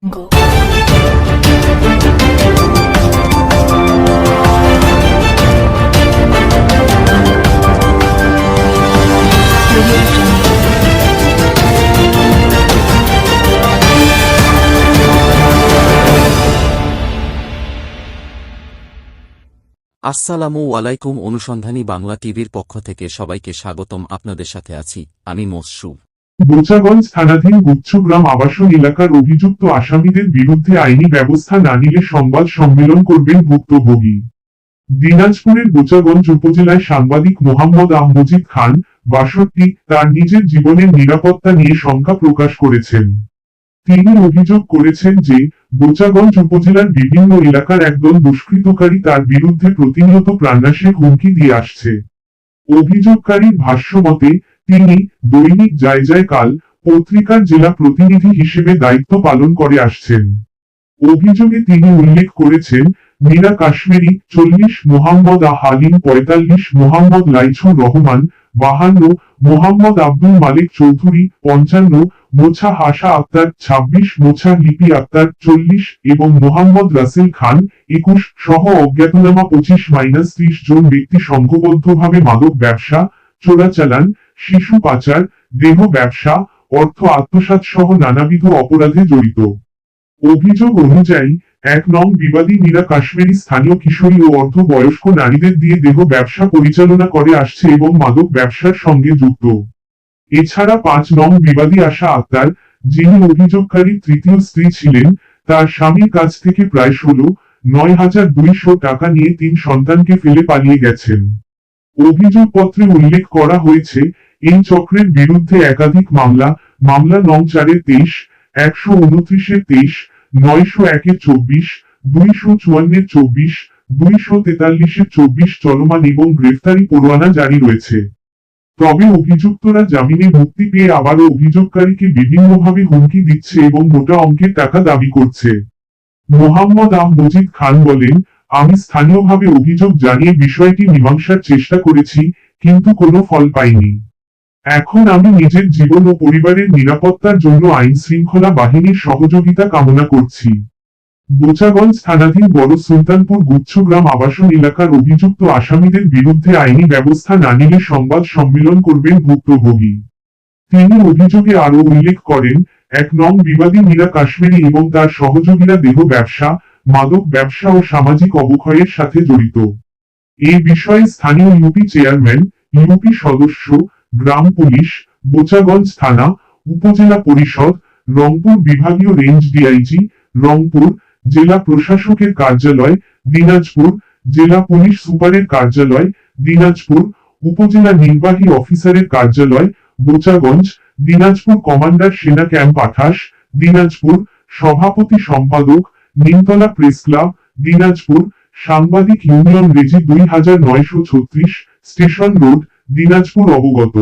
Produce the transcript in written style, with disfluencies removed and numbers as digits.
Go. আসসালামু আলাইকুম। অনুসন্ধানী বাংলা টিভির পক্ষ থেকে সবাইকে স্বাগতম। আপনাদের সাথে আছি আমি মসরুফ। বোচাগঞ্জ থানাধীন গুচ্ছগ্রাম আবাসন এলাকার অভিযুক্ত আসামিদের বিরুদ্ধে আইনি ব্যবস্থা না নিলে সংবাদ সম্মেলন করবেন ভুক্তভোগী। দিনাজপুরের বোচাগঞ্জ উপজেলায় সাংবাদিক মোহাম্মদ মজিদ খান ৬২ তার নিজের জীবনের নিরাপত্তা নিয়ে শঙ্কা প্রকাশ করেছেন। তিনি অভিযোগ করেছেন যে বোচাগঞ্জ উপজেলার বিভিন্ন এলাকার একদল দুষ্কৃতকারী তার বিরুদ্ধে প্রতিনিয়ত প্রাণনাশের হুমকি দিয়ে আসছে। অভিযোগকারীর ভাষ্যমতে তিনি দৈনিক যায় যায় কাল পত্রিকার জেলা প্রতিনিধি হিসেবে দায়িত্ব পালন করে আসছেন। অভিযোগে তিনি উল্লেখ করেছেন মীরা কাশ্মীরি ৪০, মোহাম্মদ হালিম ৪৫, মোহাম্মদ লাইছুর রহমান ৫২, মোহাম্মদ আব্দুল মালিক চৌধুরী ৫৫, মোছা হাসা আক্তার ২৬, মোছা লিপি আক্তার ৪০ এবং মোহাম্মদ রাসেল খান ২১ সহ অজ্ঞাতনামা ২৫-৩০ জন ব্যক্তি সংঘবদ্ধভাবে মাদক ব্যবসা, চোরাচালান, শিশু পাচার, দেহ ব্যবসা, অর্থ আত্মসাৎ সহ নানাবিধ অপরাধে জড়িত। অভিযোগ অনুযায়ী ১ নং বিবাদী মীরা কাশ্মীরি স্থানীয় কিশোরী ও অর্ধ বয়স্ক নারীদের দিয়ে দেহ ব্যবসা পরিচালনা করে আসছে এবং মাদক ব্যবসার সঙ্গে যুক্ত। এছাড়া ৫ নং বিবাদী আশা আক্তার, যিনি অভিযোগকারীর তৃতীয় স্ত্রী ছিলেন, তার স্বামীর কাছ থেকে প্রায় ১৬,৯২০০ টাকা নিয়ে ৩ সন্তানকে ফেলে পালিয়ে গেছেন। অভিযোগপত্রে উল্লেখ করা হয়েছে এই চক্রের বিরুদ্ধে একাধিক মামলা নং ৪-এর ২৩, ১২৯-এর ২৩, ৯০১-এর ২৪, ২৫৪-এর ২৪, ২৪৩-এর ২৪ চলমান এবং গ্রেফতারি পরোয়ানা জারি রয়েছে। তবে অভিযুক্তরা জামিনে মুক্তি পেয়ে আবারও অভিযোগকারীকে বিভিন্নভাবে হুমকি দিচ্ছে এবং মোটা অঙ্কের টাকা দাবি করছে। মোহাম্মদ মজিদ খান বলেন, আমি স্থানীয়ভাবে অভিযোগ জানিয়ে বিষয়টি মীমাংসার চেষ্টা করেছি, কিন্তু কোনো ফল পাইনি। এখন আমি নিজের জীবন ও পরিবারের নিরাপত্তার জন্য আইন শৃঙ্খলা বাহিনীর সহযোগিতা কামনা করছি। বোচাগঞ্জ থানাধীন বড় সুলতানপুর গুচ্ছগ্রাম আবাসন এলাকার অভিযুক্ত আসামিদের বিরুদ্ধে আইনি ব্যবস্থা না নিলে সংবাদ সম্মেলন করবেন ভুক্তভোগী। তিনি অভিযোগে আরও উল্লেখ করেন ১ নং বিবাদী মীরা কাশ্মীরি এবং তার সহযোগীরা দেহ ব্যবসা, মাদক ব্যবসা ও সামাজিক অবক্ষয়ের সাথে জড়িত। এই বিষয়ে স্থানীয় ইউপি চেয়ারম্যান, ইউপি সদস্য, গ্রাম পুলিশ, বোচাগঞ্জ থানা, উপজেলা পরিষদ, রংপুর বিভাগীয় রেঞ্জ ডিআইজি, রংপুর, জেলা প্রশাসকের কার্যালয়, দিনাজপুর, জেলা পুলিশ সুপারের কার্যালয়, দিনাজপুর, উপজেলা নির্বাহী অফিসারের কার্যালয়, বোচাগঞ্জ, দিনাজপুর কমান্ডার সেনা ক্যাম্প ২৮, দিনাজপুর, সভাপতি সম্পাদক, নিমতলা প্রেস ক্লাব, দিনাজপুর, সাংবাদিক ইউনিয়ন রেজি ২৯৩৬, স্টেশন রোড, দিনাজপুর অবগত।